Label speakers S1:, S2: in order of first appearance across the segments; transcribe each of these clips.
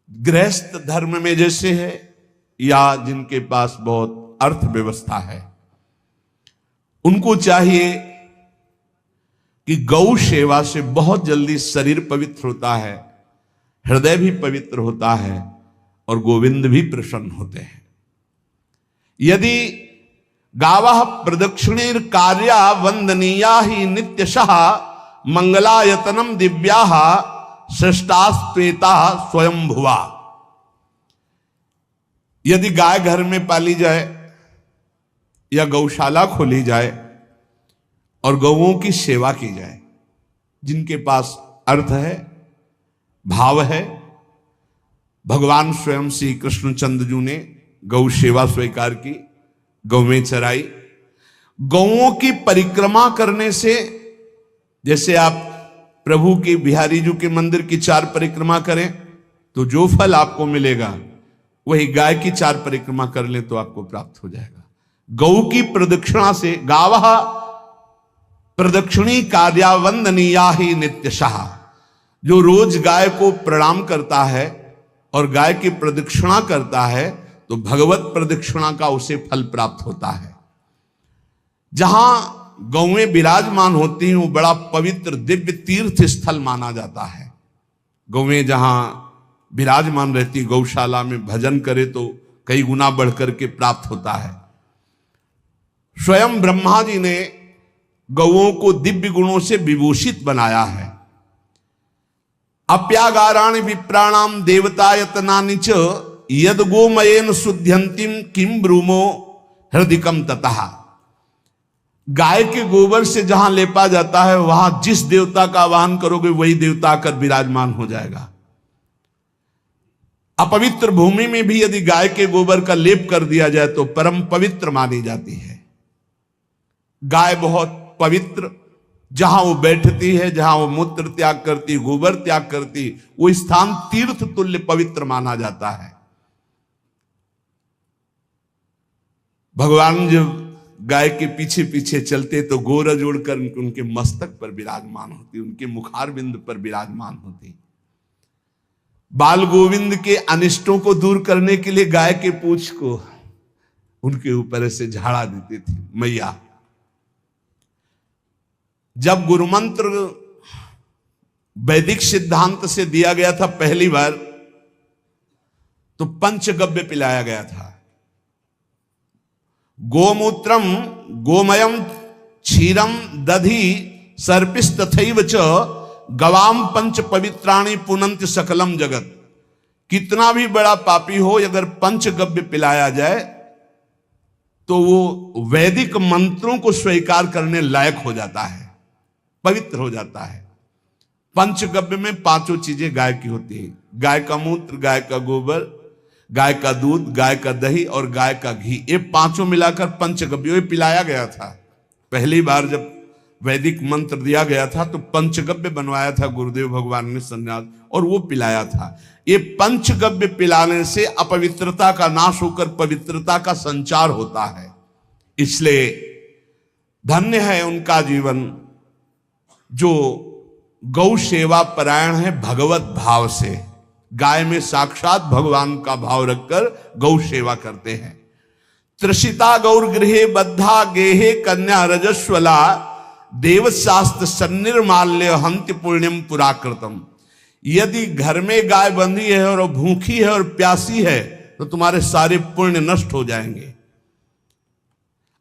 S1: गृहस्थ धर्म में जैसे है या जिनके पास बहुत अर्थव्यवस्था है, उनको चाहिए कि गौ सेवा से बहुत जल्दी शरीर पवित्र होता है, हृदय भी पवित्र होता है और गोविंद भी प्रसन्न होते हैं। यदि गावः प्रदक्षिणीर कार्या वंदनीया ही नित्यशः मंगलायतनम दिव्याः श्रेष्ठास्त्वेता स्वयंभुवा। यदि गाय घर में पाली जाए या गौशाला खोली जाए और गौओं की सेवा की जाए, जिनके पास अर्थ है, भाव है, भगवान स्वयं श्री कृष्णचंद्र जी ने गौ सेवा स्वीकार की, गौवें चराई। गौओं की परिक्रमा करने से, जैसे आप प्रभु के बिहारी जी के मंदिर की 4 परिक्रमा करें तो जो फल आपको मिलेगा वही गाय की 4 परिक्रमा कर लें तो आपको प्राप्त हो जाएगा। गौ की प्रदक्षिणा से, गावः प्रदक्षिणी कार्या वंदनीया ही नित्यशः, जो रोज गाय को प्रणाम करता है और गाय की प्रदक्षिणा करता है तो भगवत प्रदक्षिणा का उसे फल प्राप्त होता है। जहां गौएं विराजमान होती हैं वो बड़ा पवित्र दिव्य तीर्थ स्थल माना जाता है। गौएं जहां विराजमान रहती, गौशाला में भजन करे तो कई गुना बढ़कर के प्राप्त होता है। स्वयं ब्रह्मा जी ने गौओं को दिव्य गुणों से विभूषित बनाया है। अप्यागाराणि विप्राणाम देवतायतनानि च यद गोमयेन शुद्ध्यंतिम किम ब्रूमो हृदिकम ततः। गाय के गोबर से जहां लेपा जाता है वहां जिस देवता का आवाहन करोगे वही देवता आकर विराजमान हो जाएगा। अपवित्र भूमि में भी यदि गाय के गोबर का लेप कर दिया जाए तो परम पवित्र मानी जाती है। गाय बहुत पवित्र, जहां वो बैठती है, जहां वो मूत्र त्याग करती, गोबर त्याग करती, वो स्थान तीर्थ तुल्य पवित्र माना जाता है। भगवान जब गाय के पीछे पीछे चलते तो गोरज उड़कर उनके मस्तक पर विराजमान होती, उनके मुखार बिंद पर विराजमान होती। बाल गोविंद के अनिष्टों को दूर करने के लिए गाय के पूंछ को उनके ऊपर से झाड़ा देती थी मैया। जब गुरुमंत्र वैदिक सिद्धांत से दिया गया था पहली बार तो पंचगव्य पिलाया गया था। गोमूत्रम गोमयम क्षीरम दधि सर्पिस्तथैव च गवाम पंच पवित्राणि पुनंत सकलम जगत। कितना भी बड़ा पापी हो, अगर पंचगव्य पिलाया जाए तो वो वैदिक मंत्रों को स्वीकार करने लायक हो जाता है, पवित्र हो जाता है। पंचगव्य में 5 चीजें गाय की होती है। गाय का मूत्र, गाय का गोबर, गाय का दूध, गाय का दही और गाय का घी, ये 5 मिलाकर पंचगव्य पिलाया गया था। पहली बार जब वैदिक मंत्र दिया गया था तो पंचगव्य बनवाया था गुरुदेव भगवान ने संन्यास, और वो पिलाया था। ये पंचगव्य पिलाने से अपवित्रता का नाश होकर पवित्रता का संचार होता है। इसलिए धन्य है उनका जीवन जो गौ सेवा परायण है भगवत भाव से। गाय में साक्षात भगवान का भाव रखकर गौ सेवा करते हैं। त्रिषिता गौर गृहे बद्धा गेहे कन्या रजस्वला देवशास्त्र सन्निर्माल्य हंति पुण्यम पुराकृतम। यदि घर में गाय बंधी है और भूखी है और प्यासी है तो तुम्हारे सारे पुण्य नष्ट हो जाएंगे।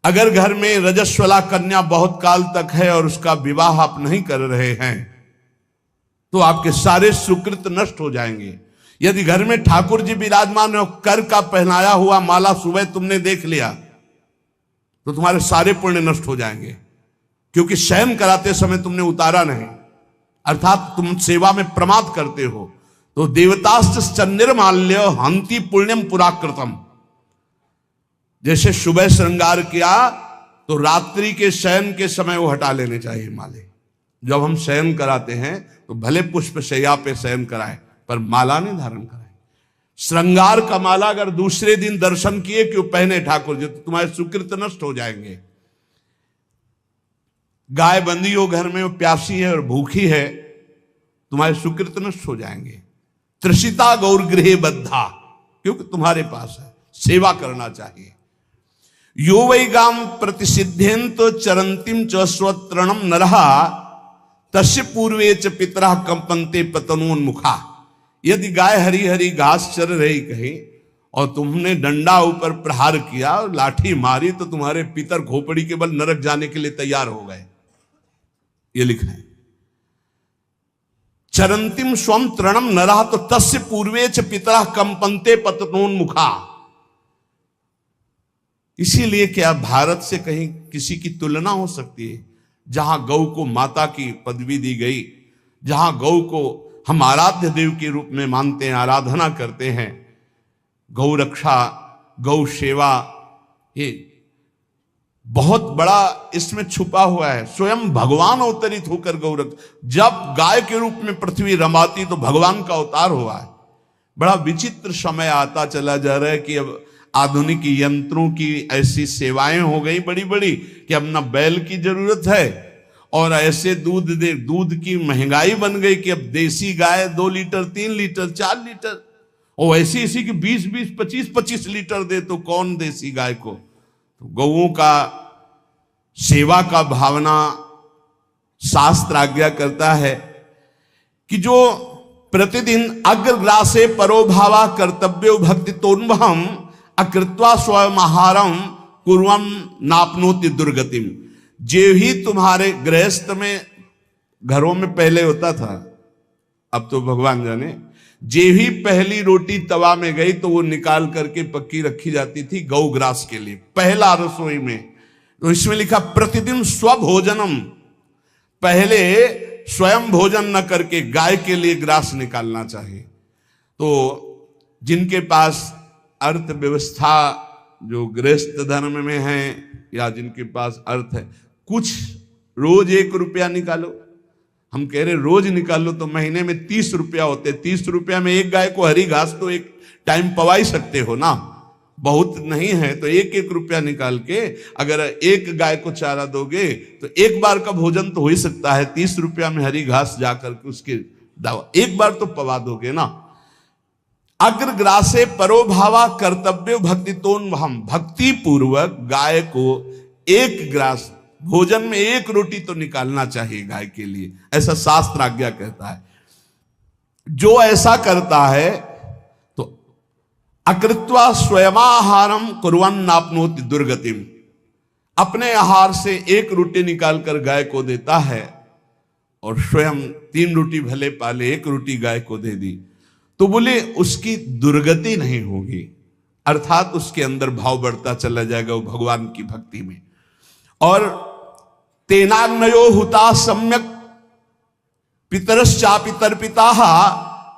S1: अगर घर में रजस्वला कन्या बहुत काल तक है और उसका विवाह आप नहीं कर रहे हैं तो आपके सारे सुकृत नष्ट हो जाएंगे। यदि घर में ठाकुर जी विराजमान है, कर का पहनाया हुआ माला सुबह तुमने देख लिया तो तुम्हारे सारे पुण्य नष्ट हो जाएंगे, क्योंकि शयन कराते समय तुमने उतारा नहीं, अर्थात तुम सेवा में प्रमाद करते हो। तो देवतास्त्र सन्निर्माल्य हंति पुण्यम पुराकृतम। जैसे सुबह श्रृंगार किया तो रात्रि के शयन के समय वो हटा लेने चाहिए माले। जब हम शयन कराते हैं तो भले पुष्प शैया पे शयन कराएं पर माला नहीं धारण कराएं। श्रृंगार का माला अगर दूसरे दिन दर्शन किए क्यों पहने ठाकुर जी तो तुम्हारे सुकृत नष्ट हो जाएंगे। गाय बंदी हो घर में, वो प्यासी है और भूखी है, तुम्हारे सुकृत नष्ट हो जाएंगे। तृषिता गौर गृहे बद्धा, क्योंकि तुम्हारे पास है, सेवा करना चाहिए। यो वै गाम प्रतिसिद्धेन्त चरंतिम च स्वतरणम नरहा तस्य पूर्वे च पितरः कंपन्ते पतनोन्मुखा। यदि गाय हरी हरी घास चर रही कहीं और तुमने डंडा ऊपर प्रहार किया और लाठी मारी तो तुम्हारे पितर खोपड़ी के बल नरक जाने के लिए तैयार हो गए, ये लिखा है। चरंतिम स्वम तृणम नरः तो तस्य पूर्वे च पितरः कंपन्ते पतनोन्मुखा। इसीलिए क्या भारत से कहीं किसी की तुलना हो सकती है, जहां गौ को माता की पदवी दी गई, जहां गौ को हम आराध्य देव के रूप में मानते हैं, आराधना करते हैं। गौ रक्षा, गौ सेवा, ये बहुत बड़ा इसमें छुपा हुआ है। स्वयं भगवान अवतरित होकर गौ जब गाय के रूप में पृथ्वी रमाती तो भगवान का अवतार हुआ है। बड़ा विचित्र समय आता चला जा रहा है कि अब आधुनिक यंत्रों की ऐसी सेवाएं हो गई बड़ी बड़ी कि अब ना बैल की जरूरत है, और ऐसे दूध की महंगाई बन गई कि अब देसी गाय 2 लीटर 3 लीटर 4 लीटर, और ऐसी ऐसी कि 20-20 25-25 लीटर दे तो कौन देसी गाय को। तो गौओं का सेवा का भावना शास्त्र आज्ञा करता है कि जो प्रतिदिन अग्रग्रासे परोभावा कर्तव्यो भक्ति तोन्वहम अकृत्वा स्वयं आहारम कुर्वम नापनोति दुर्गतिम। जे ही तुम्हारे गृहस्थ में घरों में पहले होता था, अब तो भगवान जाने, जे ही पहली रोटी तवा में गई तो वो निकाल करके पक्की रखी जाती थी गौग्रास के लिए, पहला रसोई में। तो इसमें लिखा प्रतिदिन स्वभोजनम, पहले स्वयं भोजन न करके गाय के लिए ग्रास निकालना चाहिए। तो जिनके पास अर्थव्यवस्था जो गृहस्थ धर्म में है या जिनके पास अर्थ है, कुछ रोज 1 रुपया निकालो। हम कह रहे रोज निकालो तो महीने में 30 रुपया होते, 30 रुपया में एक गाय को हरी घास तो एक टाइम पवा ही सकते हो ना, बहुत नहीं है तो 1-1 रुपया निकाल के अगर एक गाय को चारा दोगे तो एक बार का भोजन तो हो ही सकता है। 30 रुपया में हरी घास जाकर के उसके दावा एक बार तो पवा दोगे ना। अग्रग्रासे परोभावा कर्तव्य भक्ति तोन, हम भक्ति पूर्वक गाय को 1 ग्रास भोजन में 1 रोटी तो निकालना चाहिए गाय के लिए, ऐसा शास्त्र आज्ञा कहता है। जो ऐसा करता है तो अकृत्वा स्वयमाहारम कुर्वन् नाप्नोति दुर्गतिम, अपने आहार से 1 रोटी निकालकर गाय को देता है और स्वयं 3 रोटी भले पाले 1 रोटी गाय को दे दी तो बोले उसकी दुर्गति नहीं होगी, अर्थात उसके अंदर भाव बढ़ता चला जाएगा वो भगवान की भक्ति में। और तेनाग्नयो हुता सम्यक पितरश्चापि तर्पिताः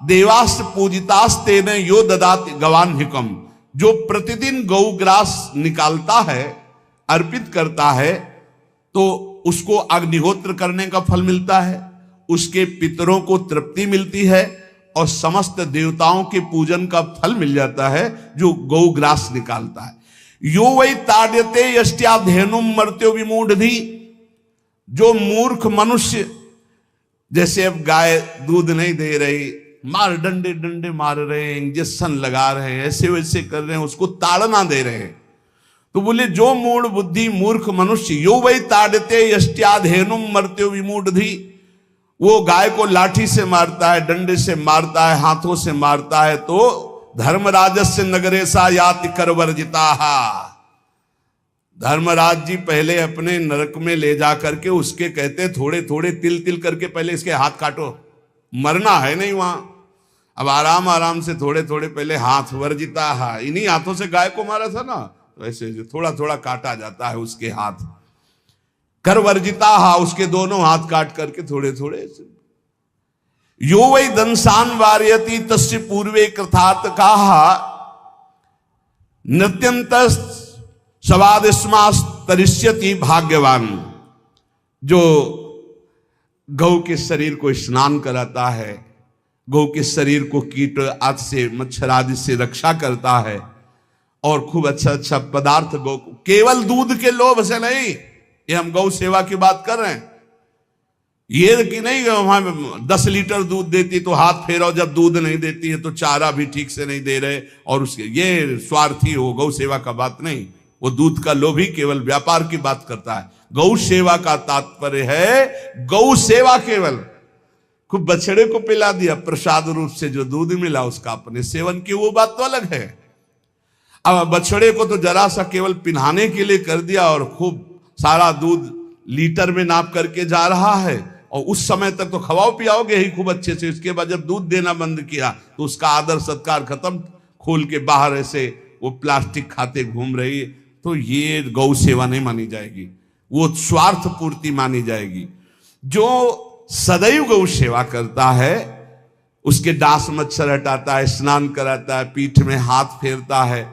S1: देवास्त पूजितास्तेन यो ददाति गवान्हिकम। जो प्रतिदिन गौग्रास निकालता है, अर्पित करता है, तो उसको अग्निहोत्र करने का फल मिलता है, उसके पितरों को तृप्ति मिलती है और समस्त देवताओं के पूजन का फल मिल जाता है जो गौग्रास निकालता है। यो वै ताड्यते यष्ट्याधेनुम मर्त्यो विमूढ़धि। जो मूर्ख मनुष्य, जैसे अब गाय दूध नहीं दे रही, मार डंडे डंडे मार रहे हैं, इंजेक्शन लगा रहे हैं, ऐसे वैसे कर रहे हैं, उसको ताड़ना दे रहे हैं, तो बोले जो मूढ़ बुद्धि मूर्ख मनुष्य, यो वै ताड्यते यष्ट्याधेनुम मर्त्यो विमूढ़धि, वो गाय को लाठी से मारता है, डंडे से मारता है, हाथों से मारता है, तो धर्मराजस्य नगरेशा याति करवर्जिताहा। धर्मराज जी पहले अपने नरक में ले जा करके उसके कहते थोड़े थोड़े तिल तिल करके पहले इसके हाथ काटो, मरना है नहीं वहां, अब आराम आराम से थोड़े थोड़े पहले हाथ वर्जिताहा, इन्हीं हाथों से गाय को मारा था ना, तो ऐसे थोड़ा थोड़ा काटा जाता है उसके हाथ। कर वर्जिता हा, उसके दोनों हाथ काट करके थोड़े थोड़े। यो वै दंसान वार्यति तस्य पूर्वे कृतार्थ काहा नत्यंत सवादिस्मास तरिष्यति भाग्यवान। जो गौ के शरीर को स्नान कराता है, गौ के शरीर को कीट आदि से मच्छर आदि से रक्षा करता है और खूब अच्छा अच्छा पदार्थ गौ को, केवल दूध के लोभ से नहीं, ये हम गौ सेवा की बात कर रहे हैं, ये कि नहीं वहां 10 लीटर दूध देती तो हाथ फेरो, जब दूध नहीं देती है तो चारा भी ठीक से नहीं दे रहे, और उसके ये स्वार्थी हो, गौ सेवा का बात नहीं। वो दूध का लोभी केवल व्यापार की बात करता है। गौ सेवा का तात्पर्य है गौ सेवा केवल, खूब बछड़े को पिला दिया प्रसाद रूप से, जो दूध मिला उसका अपने सेवन की, वो बात तो अलग है। अब बछड़े को तो जरा सा केवल पिन्हाने के लिए कर दिया और खूब सारा दूध लीटर में नाप करके जा रहा है, और उस समय तक तो खवाओ पियाओगे ही खूब अच्छे से। इसके बाद जब दूध देना बंद किया तो उसका आदर सत्कार खत्म, खोल के बाहर ऐसे वो प्लास्टिक खाते घूम रही है, तो ये गौ सेवा नहीं मानी जाएगी, वो स्वार्थ पूर्ति मानी जाएगी। जो सदैव गौ सेवा करता है, उसके डांस मच्छर हटाता है, स्नान कराता है, पीठ में हाथ फेरता है,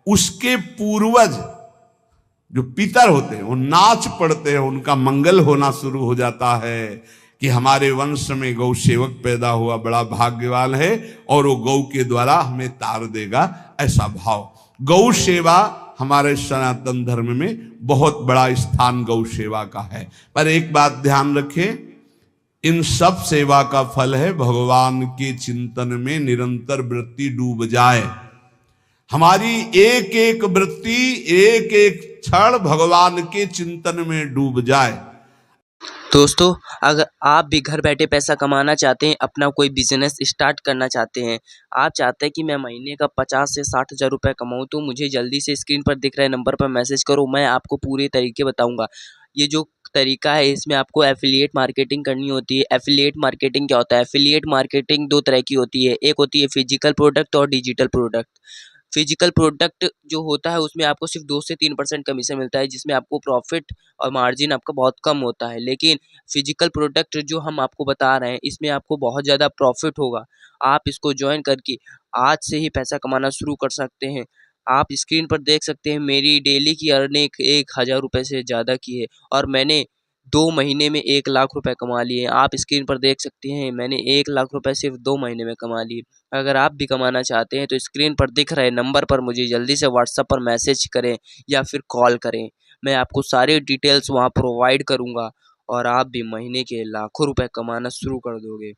S1: उसके पूर्वज जो पितर होते हैं वो नाच पड़ते हैं, उनका मंगल होना शुरू हो जाता है कि हमारे वंश में गौ सेवक पैदा हुआ, बड़ा भाग्यवान है, और वो गौ के द्वारा हमें तार देगा, ऐसा भाव। गौ सेवा हमारे सनातन धर्म में बहुत बड़ा स्थान गौ सेवा का है। पर एक बात ध्यान रखें, इन सब सेवा का फल है भगवान के चिंतन में निरंतर वृत्ति डूब जाए। हमारी एक एक वृत्ति, एक एक क्षण भगवान के चिंतन में डूब जाए।
S2: दोस्तों, अगर आप भी घर बैठे पैसा कमाना चाहते हैं, अपना कोई बिजनेस स्टार्ट करना चाहते हैं, आप चाहते हैं कि मैं महीने का 50 से 60 हज़ार रुपये कमाऊं, तो मुझे जल्दी से स्क्रीन पर दिख रहे नंबर पर मैसेज करो, मैं आपको पूरे तरीके बताऊंगा। ये जो तरीका है, इसमें आपको एफिलिएट मार्केटिंग करनी होती है। एफिलिएट मार्केटिंग क्या होता है? एफिलिएट मार्केटिंग दो तरह की होती है, एक होती है फिजिकल प्रोडक्ट और डिजिटल प्रोडक्ट। फिजिकल प्रोडक्ट जो होता है उसमें आपको सिर्फ 2 से 3% कमीशन मिलता है, जिसमें आपको प्रॉफिट और मार्जिन आपका बहुत कम होता है। लेकिन फिजिकल प्रोडक्ट जो हम आपको बता रहे हैं, इसमें आपको बहुत ज़्यादा प्रॉफिट होगा। आप इसको ज्वाइन करके आज से ही पैसा कमाना शुरू कर सकते हैं। आप स्क्रीन पर देख सकते हैं मेरी डेली की अर्निंग 1000 रुपये से ज़्यादा की है, और मैंने 2 महीने में 1 लाख रुपए कमा लिए। आप स्क्रीन पर देख सकते हैं मैंने 1 लाख रुपए सिर्फ 2 महीने में कमा लिए। अगर आप भी कमाना चाहते हैं तो स्क्रीन पर दिख रहे नंबर पर मुझे जल्दी से व्हाट्सएप पर मैसेज करें या फिर कॉल करें। मैं आपको सारी डिटेल्स वहाँ प्रोवाइड करूँगा, और आप भी महीने के लाखों रुपए कमाना शुरू कर दोगे।